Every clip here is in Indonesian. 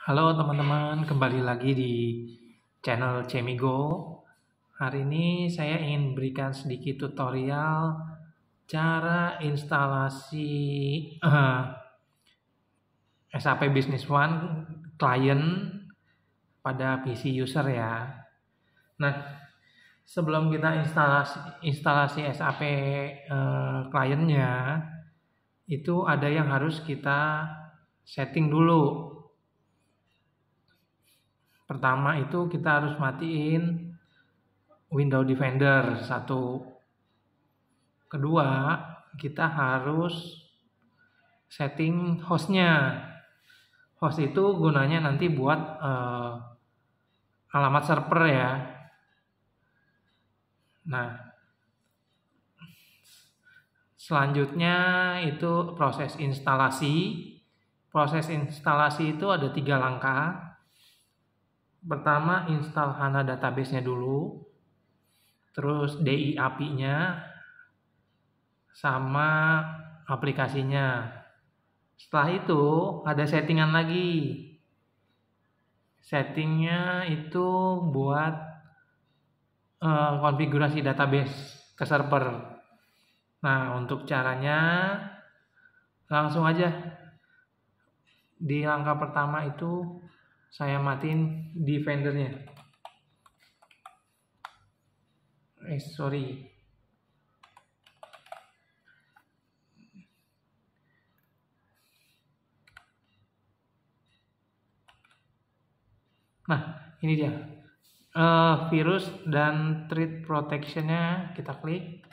Halo teman-teman, kembali lagi di channel Cemigo. Hari ini saya ingin berikan sedikit tutorial cara instalasi SAP Business One client pada PC user ya. Nah, sebelum kita instalasi SAP kliennya, itu ada yang harus kita setting dulu. Pertama itu kita harus matiin Windows Defender 1. Kedua, kita harus setting hostnya. Host itu gunanya nanti buat alamat server ya. Nah, selanjutnya itu proses instalasi. Proses instalasi itu ada 3 langkah. Pertama, install HANA database-nya dulu. Terus DI API-nya sama aplikasinya. Setelah itu ada settingan lagi. Settingnya itu buat konfigurasi database ke server. Nah, untuk caranya langsung aja. Di langkah pertama itu saya matiin Defender-nya. Nah, ini dia. Virus dan threat protection-nya kita klik.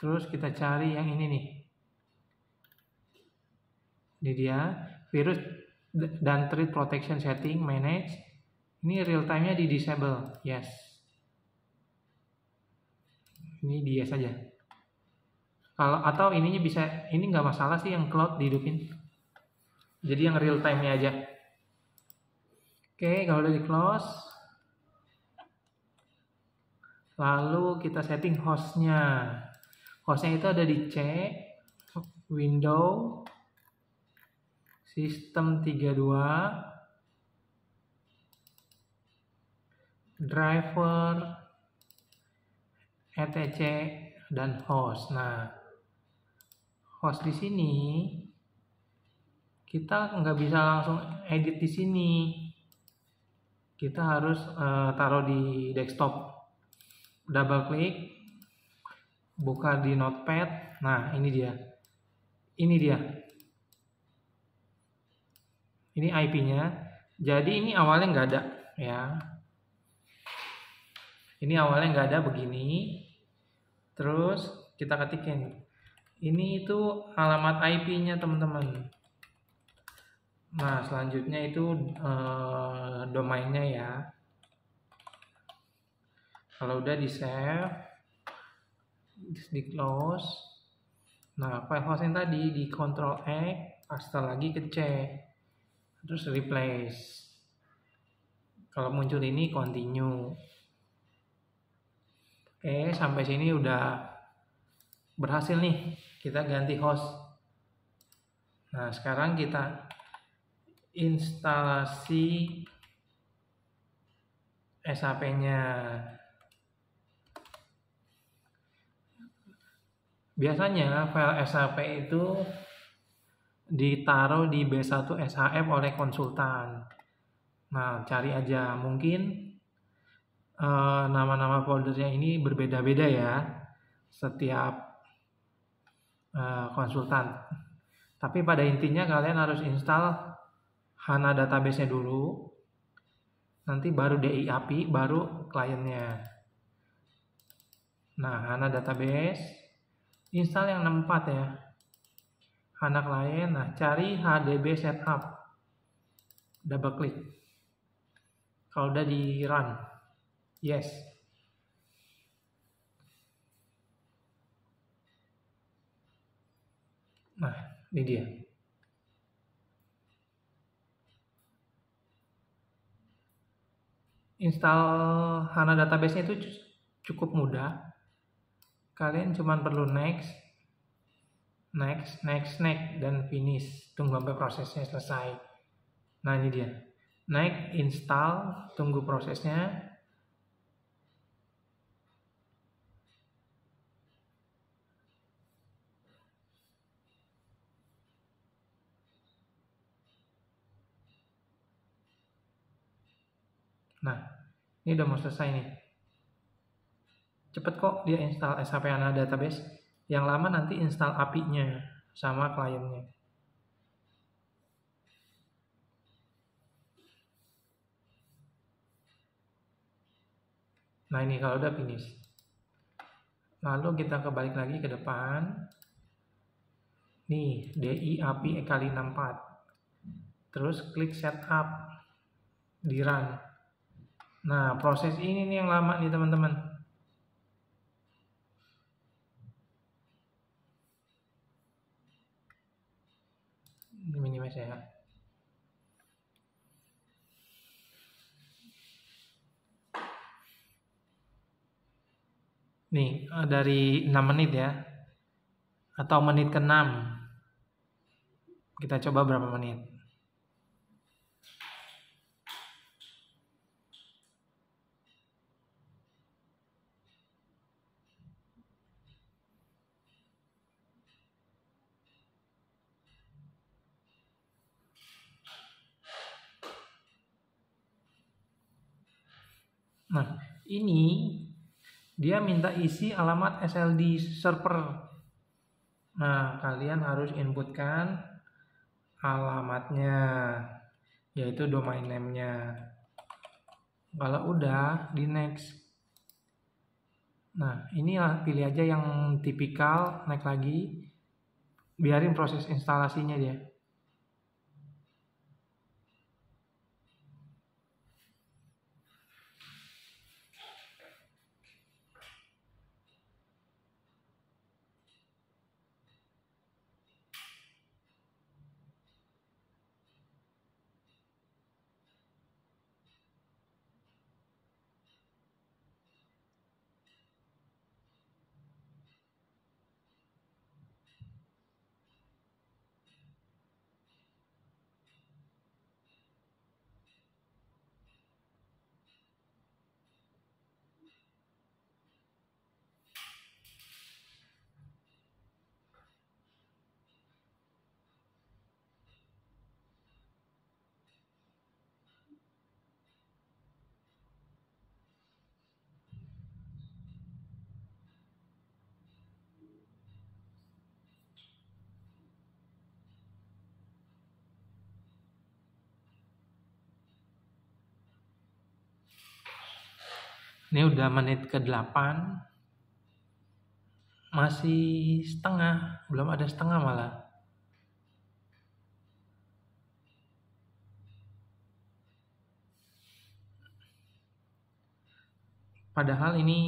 Terus kita cari yang ini nih. Ini dia, virus dan threat protection setting, manage. Ini real time-nya di disable, yes. Ini dia saja. Atau ininya bisa, ini nggak masalah sih yang cloud dihidupin. Jadi yang real time-nya aja. Oke, kalau udah di close, lalu kita setting hostnya. Hostnya itu ada di C, Windows, System 32, driver, etc, dan host. Nah, host di sini kita nggak bisa langsung edit di sini. Kita harus taruh di desktop. Double klik, buka di notepad. Nah, ini dia. Ini IP-nya. Jadi ini awalnya nggak ada ya. Ini awalnya nggak ada begini. Terus kita ketikin. Ini itu alamat IP-nya teman-teman. Nah, selanjutnya itu domainnya ya. Kalau udah di save, di close. Nah, file host yang tadi di Ctrl X, paste lagi ke C. Terus replace. Kalau muncul ini continue. Oke, sampai sini udah berhasil nih. Kita ganti host. Nah, sekarang kita instalasi SAP-nya. Biasanya file SAP itu ditaruh di B1 SHF oleh konsultan. Nah, cari aja. Mungkin nama-nama foldernya ini berbeda-beda ya setiap konsultan. Tapi pada intinya kalian harus install HANA database-nya dulu. Nanti baru DI API, baru kliennya. Nah, HANA database, install yang 64 ya. HANA klien, nah cari HDB setup. Double klik. Kalau udah di run, yes. Nah, ini dia. Install HANA database-nya itu cukup mudah. Kalian cuma perlu next, dan finish. Tunggu sampai prosesnya selesai. Nah, ini dia. Next, install, tunggu prosesnya. Nah, ini udah mau selesai nih. Cepet kok dia install SAP HANA Database. Yang lama nanti install API-nya sama kliennya. Nah, ini kalau udah finish. Lalu kita kebalik lagi ke depan. Nih, DI API kali 64. Terus klik setup di run. Nah, proses ini nih yang lama nih teman-teman. Ini minimize ya. Nih, dari 6 menit ya. Atau menit ke-6. Kita coba berapa menit. Nah, ini dia minta isi alamat SLD server. Nah, kalian harus inputkan alamatnya, yaitu domain name-nya. Kalau udah, di next. Nah, ini pilih aja yang tipikal, next lagi. Biarin proses instalasinya dia. Ini udah menit ke-8. Masih setengah, belum ada setengah malah. Padahal ini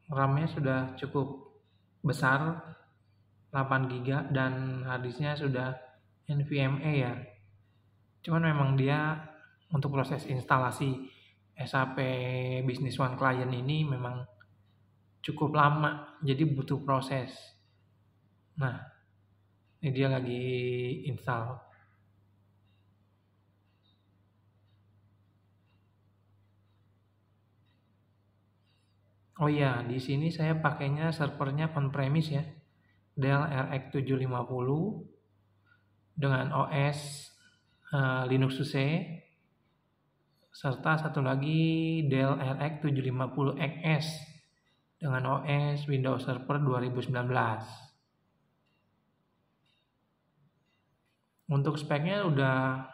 RAM-nya sudah cukup besar, 8 GB dan harddisknya sudah NVMe ya. Cuman memang dia untuk proses instalasi SAP Business One Client ini memang cukup lama, jadi butuh proses. Nah, ini dia lagi install. Oh iya, di sini saya pakainya servernya on-premise ya. Dell RX 750 dengan OS Linux UC, serta satu lagi Dell RX 750 XS dengan OS Windows Server 2019. Untuk speknya udah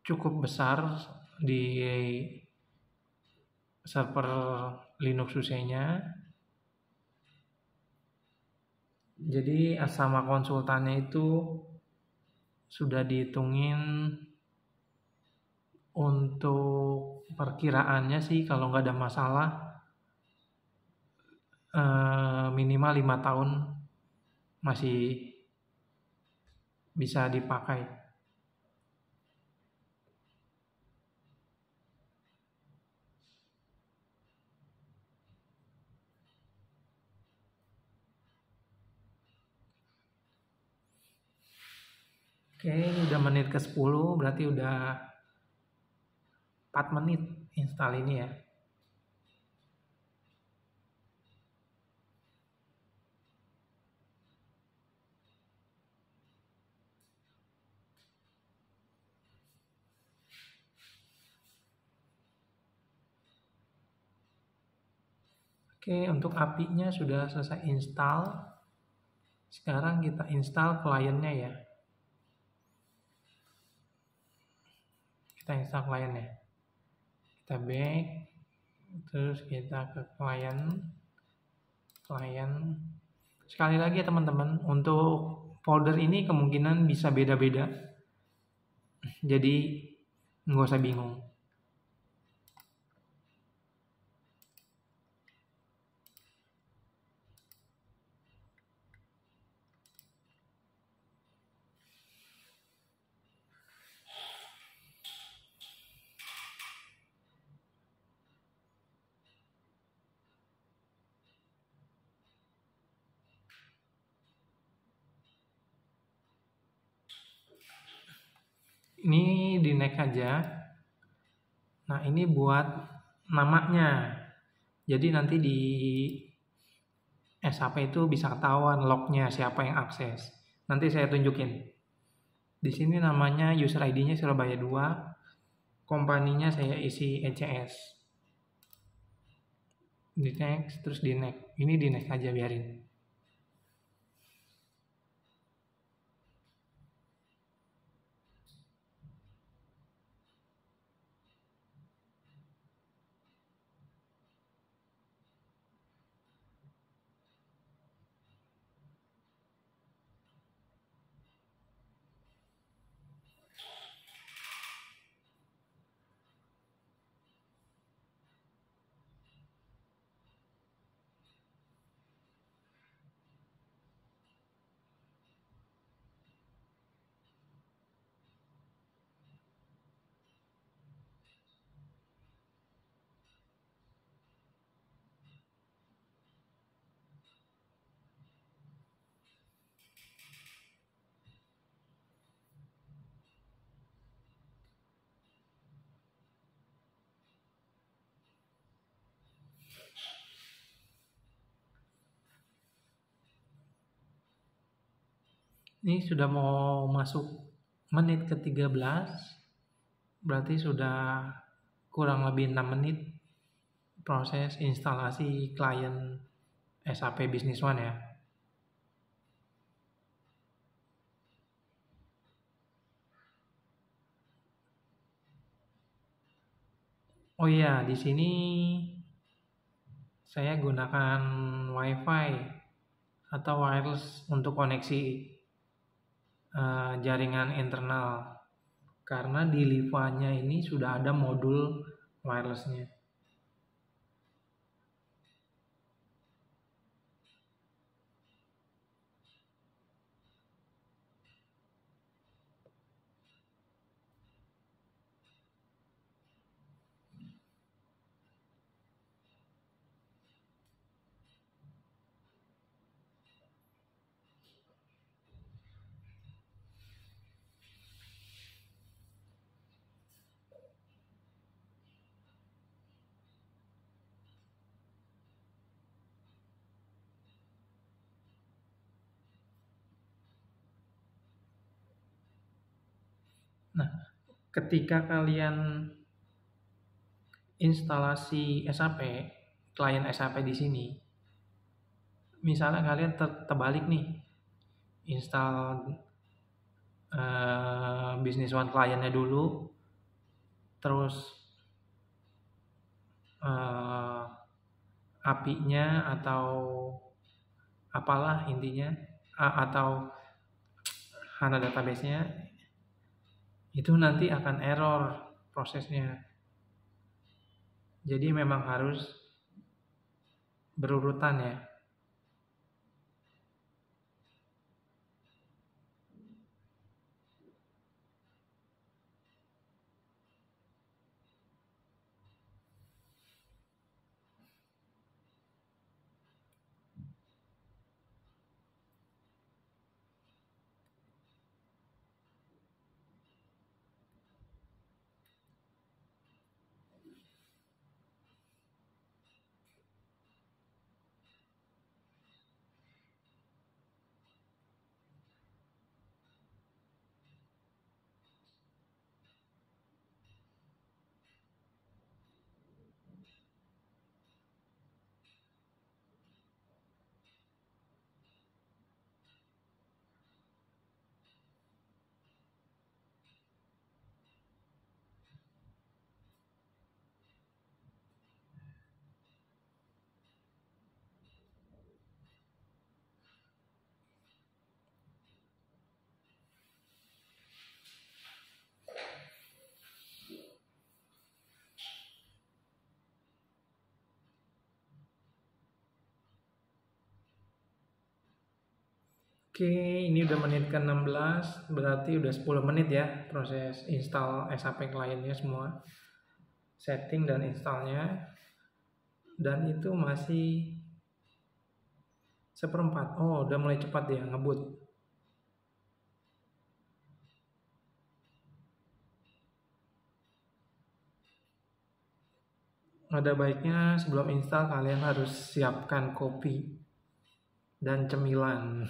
cukup besar di server Linux UC-nya. Jadi sama konsultannya itu sudah dihitungin untuk perkiraannya sih kalau nggak ada masalah minimal 5 tahun masih bisa dipakai. Oke, udah menit ke 10, berarti udah 4 menit install ini ya. Oke, untuk API-nya sudah selesai install. Sekarang kita install kliennya ya. Kita install kliennya. Kita back, terus kita ke klien. Sekali lagi ya teman-teman, untuk folder ini kemungkinan bisa beda-beda. Jadi nggak usah bingung. Ini di next aja. Nah, ini buat namanya. Jadi nanti di SAP itu bisa ketahuan lognya siapa yang akses. Nanti saya tunjukin. Di sini namanya user ID-nya Surabaya 2, kompaninya saya isi ECS. Di next, terus di next. Ini di next aja biarin. Ini sudah mau masuk menit ke-13, berarti sudah kurang lebih 6 menit proses instalasi klien SAP Business One ya. Oh iya, di sini saya gunakan WiFi atau wireless untuk koneksi jaringan internal. Karena di Liva-nya ini sudah ada modul wirelessnya. Nah, ketika kalian instalasi SAP, klien SAP di sini, misalnya kalian terbalik nih, install Business One kliennya dulu, terus API-nya atau apalah intinya, atau HANA database-nya, itu nanti akan error prosesnya. Jadi memang harus berurutan ya. Oke, ini udah menit ke-16, berarti udah 10 menit ya proses install SAP kliennya semua. Setting dan installnya. Dan itu masih seperempat. Oh, udah mulai cepat ya ngebut. Ada baiknya sebelum install kalian harus siapkan kopi dan cemilan.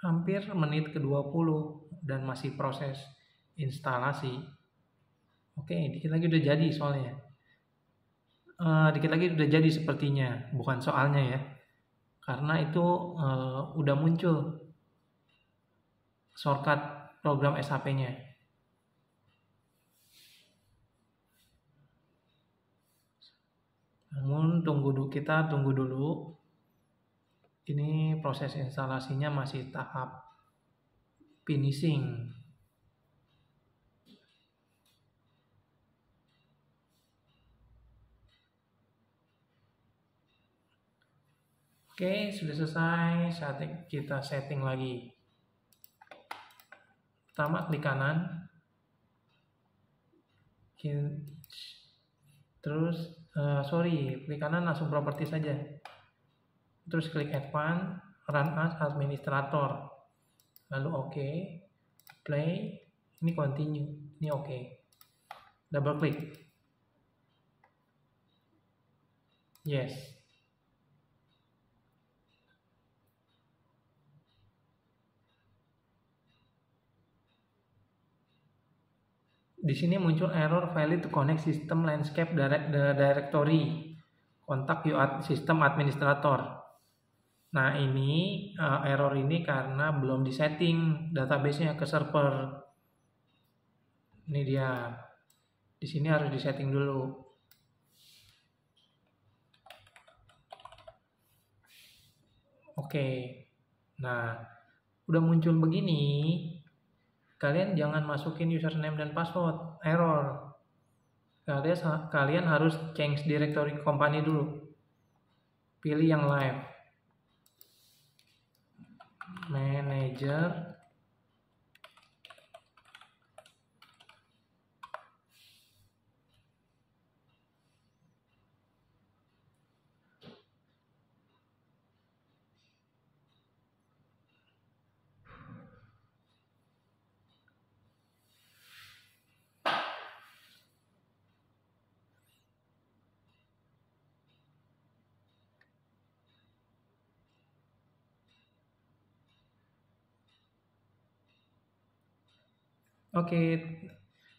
Hampir menit ke-20 dan masih proses instalasi. Oke, dikit lagi udah jadi soalnya. Dikit lagi udah jadi sepertinya, bukan soalnya ya. Karena itu udah muncul shortcut program SAP-nya. Namun kita tunggu dulu. Ini proses instalasinya masih tahap finishing. Oke, sudah selesai. Saatnya kita setting lagi. Pertama klik kanan. Terus klik kanan langsung properti saja. Terus klik advance, run as administrator. Lalu oke, play, ini continue. Ini oke. Double klik. Yes. Di sini muncul error failed to connect system landscape directory. Kontak system administrator. Nah, ini error ini karena belum disetting database-nya ke server. Ini dia. Di sini harus disetting dulu. Oke. Nah, udah muncul begini. Kalian jangan masukin username dan password. Error. Kalian harus change directory company dulu. Pilih yang live. Manager. Oke,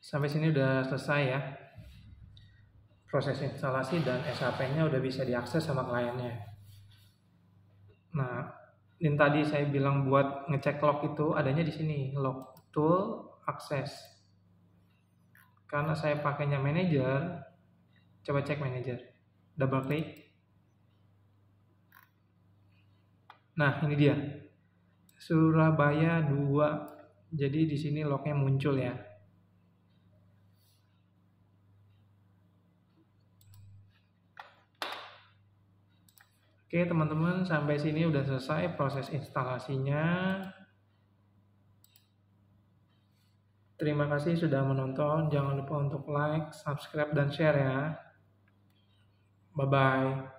sampai sini udah selesai ya. Proses instalasi dan SAP-nya udah bisa diakses sama kliennya. Nah, yang tadi saya bilang buat ngecek log itu adanya di sini, log tool access. Karena saya pakainya manager, coba cek manager. Double klik. Nah, ini dia. Surabaya 2. Jadi di sini lognya muncul ya. Oke teman-teman, sampai sini udah selesai proses instalasinya. Terima kasih sudah menonton. Jangan lupa untuk like, subscribe, dan share ya. Bye-bye.